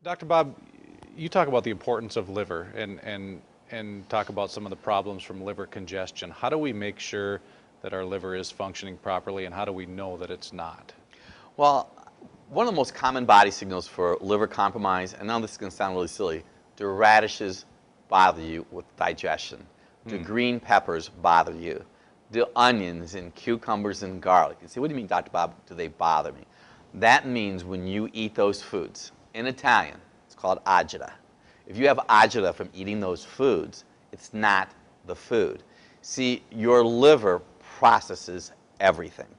Dr. Bob, you talk about the importance of liver and talk about some of the problems from liver congestion. How do we make sure that our liver is functioning properly, and how do we know that it's not? Well, one of the most common body signals for liver compromise, and now this is going to sound really silly, do radishes bother you with digestion? Do green peppers bother you? Do onions and cucumbers and garlic? You say, what do you mean, Dr. Bob, do they bother me? That means when you eat those foods, in Italian, it's called agita. If you have agita from eating those foods, it's not the food. See, your liver processes everything.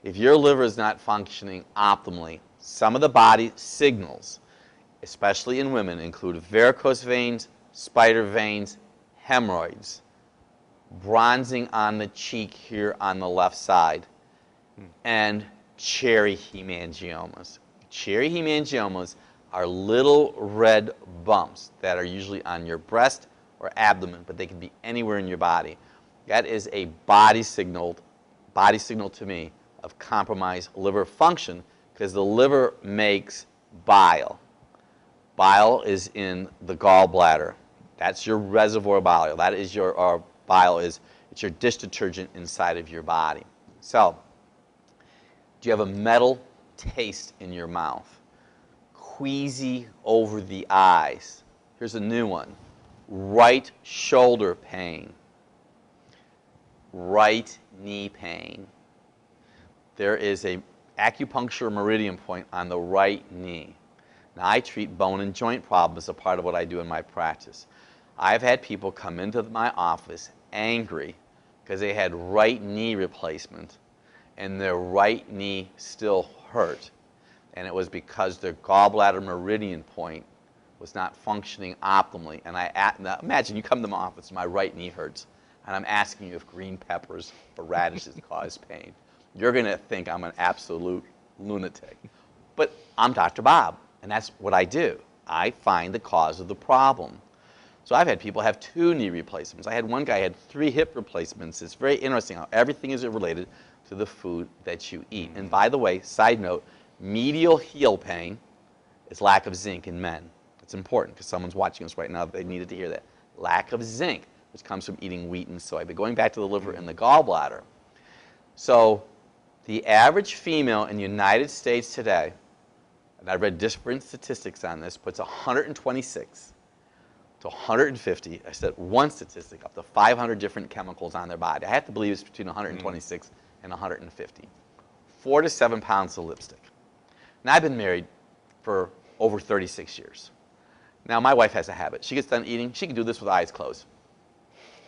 If your liver is not functioning optimally, some of the body signals, especially in women, include varicose veins, spider veins, hemorrhoids, bronzing on the cheek here on the left side, and cherry hemangiomas. Cherry hemangiomas are little red bumps that are usually on your breast or abdomen, but they can be anywhere in your body. That is a body signal to me of compromised liver function, because the liver makes bile. Bile is in the gallbladder. That's your reservoir bile. That is your bile is it's your dish detergent inside of your body. So, do you have a metal taste in your mouth? Queasy over the eyes. Here's a new one. Right shoulder pain. Right knee pain. There is a acupuncture meridian point on the right knee. Now, I treat bone and joint problems as a part of what I do in my practice. I've had people come into my office angry because they had right knee replacement and their right knee still hurt. And it was because their gallbladder meridian point was not functioning optimally. And now imagine you come to my office and my right knee hurts, and I'm asking you if green peppers or radishes cause pain. You're going to think I'm an absolute lunatic. But I'm Dr. Bob, and that's what I do. I find the cause of the problem. So I've had people have 2 knee replacements. I had one guy who had 3 hip replacements. It's very interesting how everything is related to the food that you eat. And by the way, side note, medial heel pain is lack of zinc in men. It's important because someone's watching us right now. They needed to hear that. Lack of zinc, which comes from eating wheat and soy. But going back to the liver and the gallbladder. So the average female in the United States today, and I've read different statistics on this, puts 126 to 150, I said one statistic, up to 500 different chemicals on their body. I have to believe it's between 126 and 150. 4 to 7 pounds of lipstick. Now, I've been married for over 36 years. Now, my wife has a habit. She gets done eating. She can do this with eyes closed.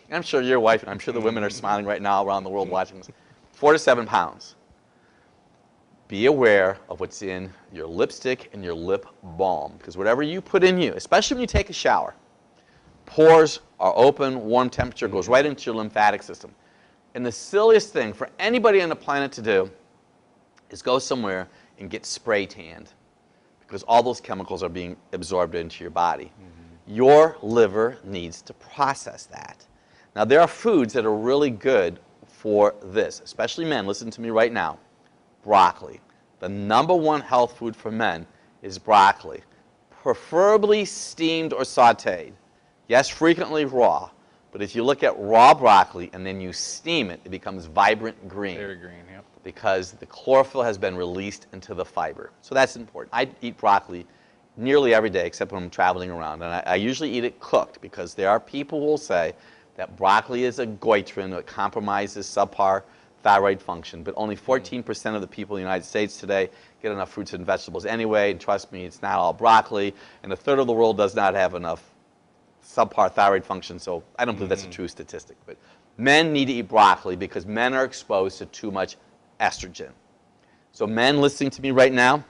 And I'm sure your wife, and I'm sure the women are smiling right now around the world watching this. 4 to 7 pounds. Be aware of what's in your lipstick and your lip balm, because whatever you put in you, especially when you take a shower, pores are open, warm temperature goes right into your lymphatic system. And the silliest thing for anybody on the planet to do is go somewhere and get spray tanned, because all those chemicals are being absorbed into your body. Your liver needs to process that. Now, there are foods that are really good for this, especially men. Listen to me right now. Broccoli. The #1 health food for men is broccoli, preferably steamed or sauteed. Yes, frequently raw, but if you look at raw broccoli and then you steam it, it becomes vibrant green. Very green, yep. Because the chlorophyll has been released into the fiber. So that's important. I eat broccoli nearly every day except when I'm traveling around. And I usually eat it cooked, because there are people who will say that broccoli is a goitrin that compromises subpar thyroid function. But only 14% of the people in the United States today get enough fruits and vegetables anyway. And trust me, it's not all broccoli. And 1/3 of the world does not have enough subpar thyroid function. So I don't believe that's a true statistic. But men need to eat broccoli because men are exposed to too much estrogen. So men listening to me right now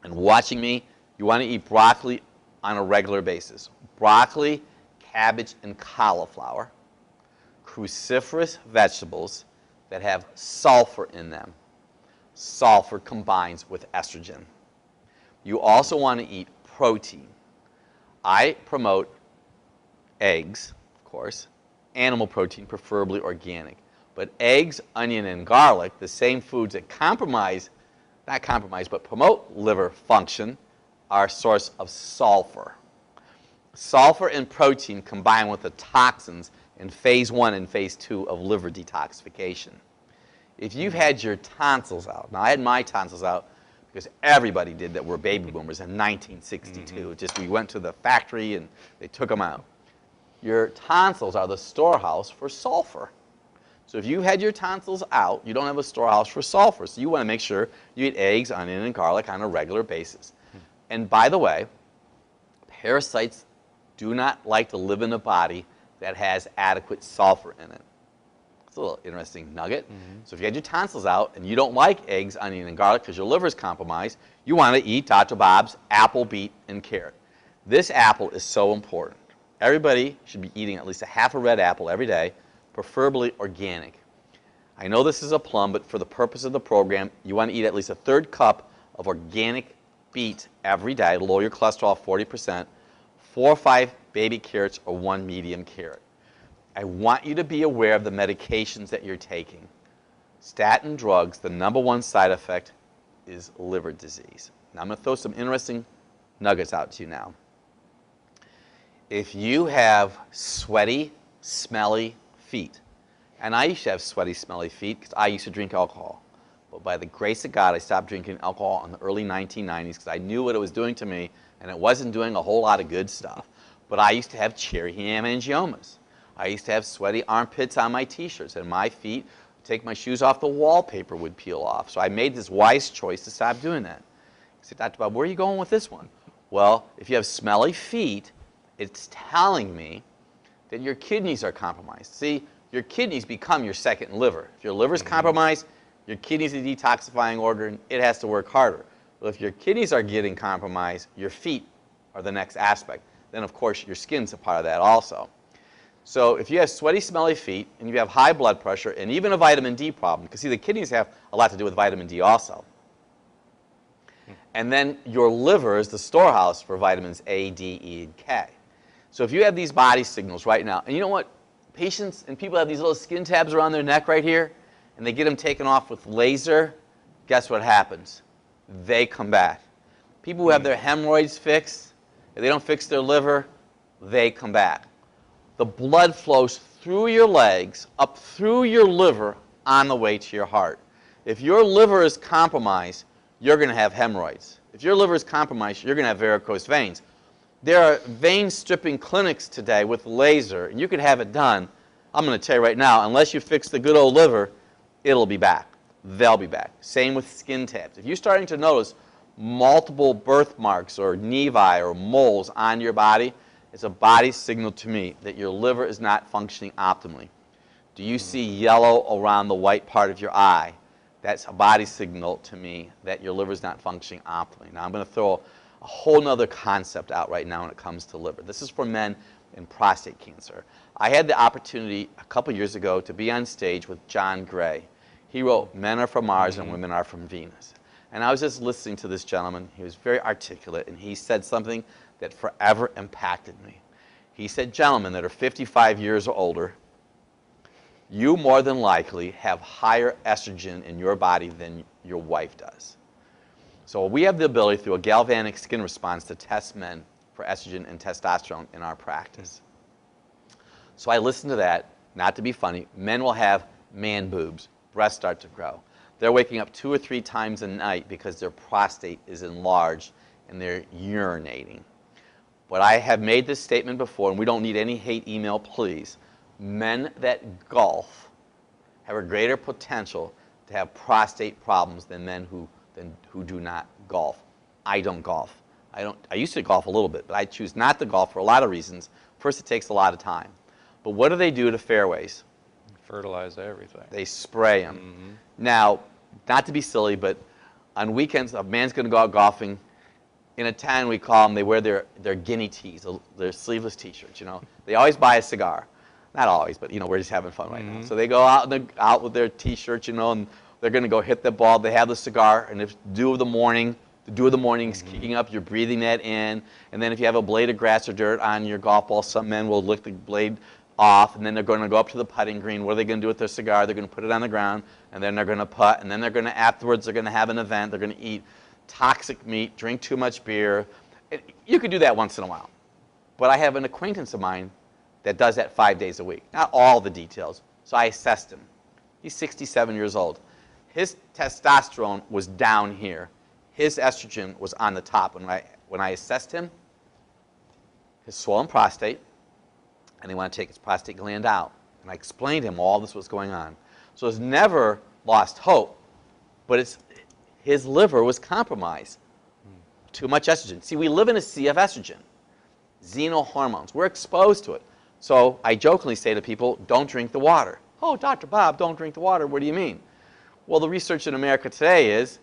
and watching me, you want to eat broccoli on a regular basis. Broccoli, cabbage, and cauliflower, cruciferous vegetables that have sulfur in them. Sulfur combines with estrogen. You also want to eat protein. I promote eggs, of course, animal protein, preferably organic. But eggs, onion, and garlic, the same foods that promote liver function, are a source of sulfur. Sulfur and protein combine with the toxins in phase 1 and phase 2 of liver detoxification. If you've had your tonsils out, now I had my tonsils out because everybody did that were baby boomers in 1962. Just we went to the factory and they took them out. Your tonsils are the storehouse for sulfur. So if you had your tonsils out, you don't have a storehouse for sulfur. So you want to make sure you eat eggs, onion, and garlic on a regular basis. And by the way, parasites do not like to live in a body that has adequate sulfur in it. It's a little interesting nugget. So if you had your tonsils out and you don't like eggs, onion, and garlic because your liver is compromised, you want to eat Dr. Bob's apple, beet, and carrot. This apple is so important. Everybody should be eating at least a half a red apple every day, preferably organic. I know this is a plum, but for the purpose of the program, you want to eat at least a third cup of organic beet every day to lower your cholesterol 40%, 4 or 5 baby carrots or 1 medium carrot. I want you to be aware of the medications that you're taking. Statin drugs, the #1 side effect is liver disease. Now I'm going to throw some interesting nuggets out to you now. If you have sweaty, smelly feet, and I used to have sweaty, smelly feet because I used to drink alcohol. But by the grace of God, I stopped drinking alcohol in the early 1990s because I knew what it was doing to me, and it wasn't doing a whole lot of good stuff. But I used to have cherry hemangiomas. I used to have sweaty armpits on my T-shirts, and my feet, take my shoes off, the wallpaper would peel off. So I made this wise choice to stop doing that. I said, Dr. Bob, where are you going with this one? Well, if you have smelly feet, it's telling me that your kidneys are compromised. See, your kidneys become your second liver. If your liver is compromised, your kidneys are a detoxifying organ. It has to work harder. But if your kidneys are getting compromised, your feet are the next aspect. Then, of course, your skin's a part of that also. So if you have sweaty, smelly feet, and you have high blood pressure, and even a vitamin D problem, because see, the kidneys have a lot to do with vitamin D also. And then your liver is the storehouse for vitamins A, D, E, and K. So if you have these body signals right now, and you know what? Patients and people have these little skin tabs around their neck right here, and they get them taken off with laser, guess what happens? They come back. People who have their hemorrhoids fixed, if they don't fix their liver, they come back. The blood flows through your legs, up through your liver, on the way to your heart. If your liver is compromised, you're going to have hemorrhoids. If your liver is compromised, you're going to have varicose veins. There are vein stripping clinics today with laser, and you can have it done. I'm going to tell you right now, unless you fix the good old liver, it'll be back. They'll be back. Same with skin tabs. If you're starting to notice multiple birthmarks or nevi or moles on your body, it's a body signal to me that your liver is not functioning optimally. Do you see yellow around the white part of your eye? That's a body signal to me that your liver is not functioning optimally. Now I'm going to throw a whole nother concept out right now when it comes to liver. This is for men in prostate cancer. I had the opportunity a couple years ago to be on stage with John Gray. He wrote Men Are From Mars and Women Are From Venus. And I was just listening to this gentleman. He was very articulate, and he said something that forever impacted me. He said, gentlemen that are 55 years or older, you more than likely have higher estrogen in your body than your wife does. So we have the ability through a galvanic skin response to test men for estrogen and testosterone in our practice. So I listened to that, not to be funny. Men will have man boobs, breasts start to grow. They're waking up 2 or 3 times a night because their prostate is enlarged and they're urinating. But I have made this statement before, and we don't need any hate email, please. Men that golf have a greater potential to have prostate problems than men who do not golf. I don't golf. I used to golf a little bit, but I choose not to golf for a lot of reasons. First, it takes a lot of time. But what do they do to fairways? Fertilize everything. They spray them. Now, not to be silly, but on weekends, a man's going to go out golfing. In a town we call them, they wear their guinea tees, their sleeveless T-shirts, you know. They always buy a cigar. Not always, but, you know, we're just having fun right now. So they go out with their T-shirts, you know, and they're going to go hit the ball. They have the cigar, and if the dew of the morning is kicking up, you're breathing that in. And then if you have a blade of grass or dirt on your golf ball, some men will lick the blade off, and then they're going to go up to the putting green. What are they going to do with their cigar? They're going to put it on the ground, and then they're going to putt, and then afterwards they're going to have an event. They're going to eat. toxic meat, drink too much beer. You could do that once in a while. But I have an acquaintance of mine that does that 5 days a week. Not all the details. So I assessed him. He's 67 years old. His testosterone was down here. His estrogen was on the top. When I assessed him, his swollen prostate, and they want to take his prostate gland out. And I explained to him all this was going on. So he's never lost hope, but his liver was compromised. Too much estrogen. See, we live in a sea of estrogen, xenohormones. We're exposed to it. So I jokingly say to people, don't drink the water. Oh, Dr. Bob, don't drink the water. What do you mean? Well, the research in America today is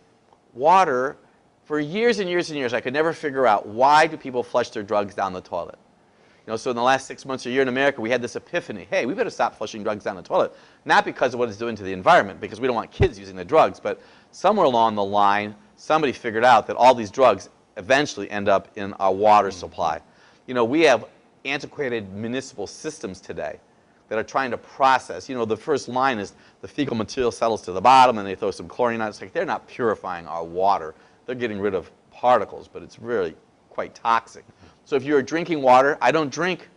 water, for years and years and years, I could never figure out why do people flush their drugs down the toilet. So in the last 6 months or a year in America, we had this epiphany. Hey, we better stop flushing drugs down the toilet. Not because of what it's doing to the environment, because we don't want kids using the drugs, but somewhere along the line, somebody figured out that all these drugs eventually end up in our water supply. We have antiquated municipal systems today that are trying to process. The first line is the fecal material settles to the bottom and they throw some chlorine on it. It's like they're not purifying our water. They're getting rid of particles, but it's really quite toxic. So if you're drinking water, I don't drink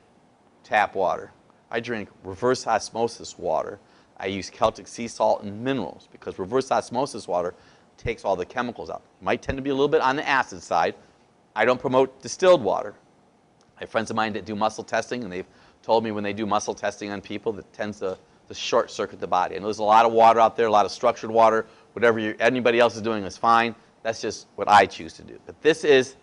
tap water. I drink reverse osmosis water. I use Celtic sea salt and minerals because reverse osmosis water takes all the chemicals out. It might tend to be a little bit on the acid side. I don't promote distilled water. I have friends of mine that do muscle testing, and they've told me when they do muscle testing on people, that tends to short circuit the body. And there's a lot of water out there, a lot of structured water. Whatever anybody else is doing is fine. That's just what I choose to do. But this is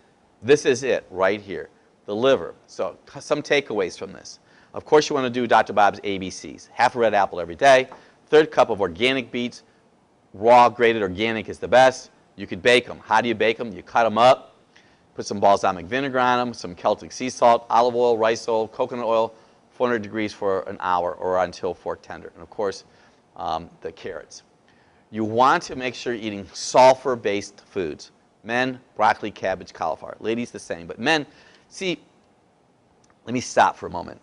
it right here, the liver. So some takeaways from this. Of course, you want to do Dr. Bob's ABCs. Half a red apple every day. 1/3 cup of organic beets. Raw, grated organic is the best. You could bake them. How do you bake them? You cut them up, put some balsamic vinegar on them, some Celtic sea salt, olive oil, rice oil, coconut oil, 400 degrees for an hour or until fork tender. And of course, the carrots. You want to make sure you're eating sulfur-based foods. Men, broccoli, cabbage, cauliflower. Ladies, the same. But men, see, let me stop for a moment.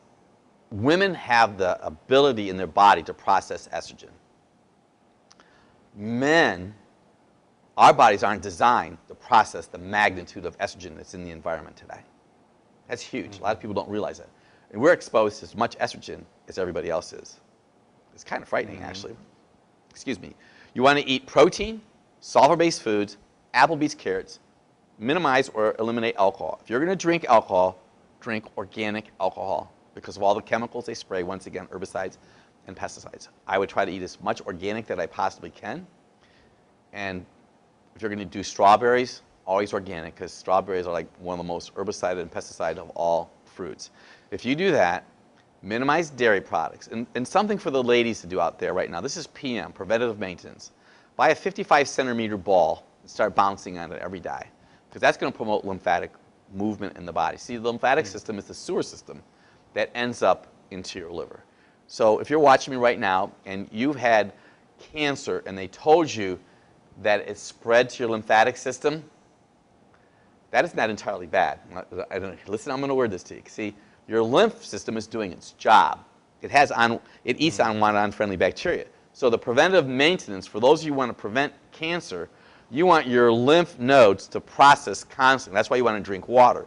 Women have the ability in their body to process estrogen. Men, our bodies aren't designed to process the magnitude of estrogen that's in the environment today. That's huge. A lot of people don't realize that. And we're exposed to as much estrogen as everybody else is. It's kind of frightening, actually. Excuse me. You want to eat protein, sulfur-based foods, Applebee's carrots, minimize or eliminate alcohol. If you're going to drink alcohol, drink organic alcohol because of all the chemicals they spray, once again, herbicides and pesticides. I would try to eat as much organic that I possibly can. And if you're going to do strawberries, always organic because strawberries are like one of the most herbicided and pesticide of all fruits. If you do that, minimize dairy products. And something for the ladies to do out there right now. This is PM, preventative maintenance. Buy a 55-centimeter ball and start bouncing on it every day because that's going to promote lymphatic movement in the body. See, the lymphatic system is the sewer system that ends up into your liver. So if you're watching me right now and you've had cancer and they told you that it spread to your lymphatic system, that is not entirely bad. Listen, I'm going to word this to you. See, your lymph system is doing its job. It eats unwanted, unfriendly bacteria. So the preventative maintenance, for those of you who want to prevent cancer, you want your lymph nodes to process constantly. That's why you want to drink water.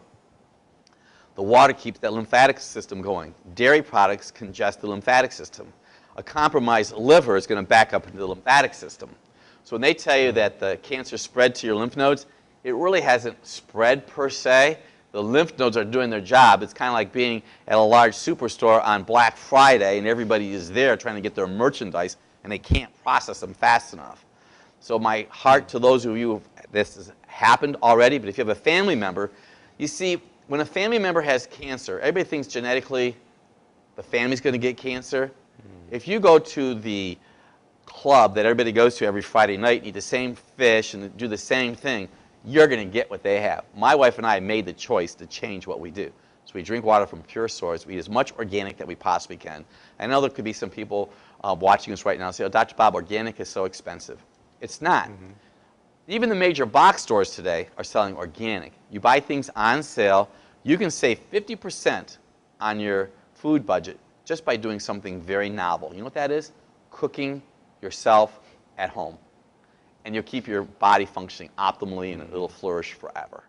The water keeps that lymphatic system going. Dairy products congest the lymphatic system. A compromised liver is going to back up into the lymphatic system. So when they tell you that the cancer spread to your lymph nodes, it really hasn't spread per se. The lymph nodes are doing their job. It's kind of like being at a large superstore on Black Friday and everybody is there trying to get their merchandise and they can't process them fast enough. So my heart to those of you, this has happened already, but if you have a family member, you see, when a family member has cancer, everybody thinks genetically the family's going to get cancer. If you go to the club that everybody goes to every Friday night and eat the same fish and do the same thing, you're going to get what they have. My wife and I made the choice to change what we do. So we drink water from pure source. We eat as much organic that we possibly can. I know there could be some people watching us right now and say, oh, Dr. Bob, organic is so expensive. It's not. Even the major box stores today are selling organic. You buy things on sale. You can save 50% on your food budget just by doing something very novel. You know what that is? Cooking yourself at home. and you'll keep your body functioning optimally, and it'll flourish forever.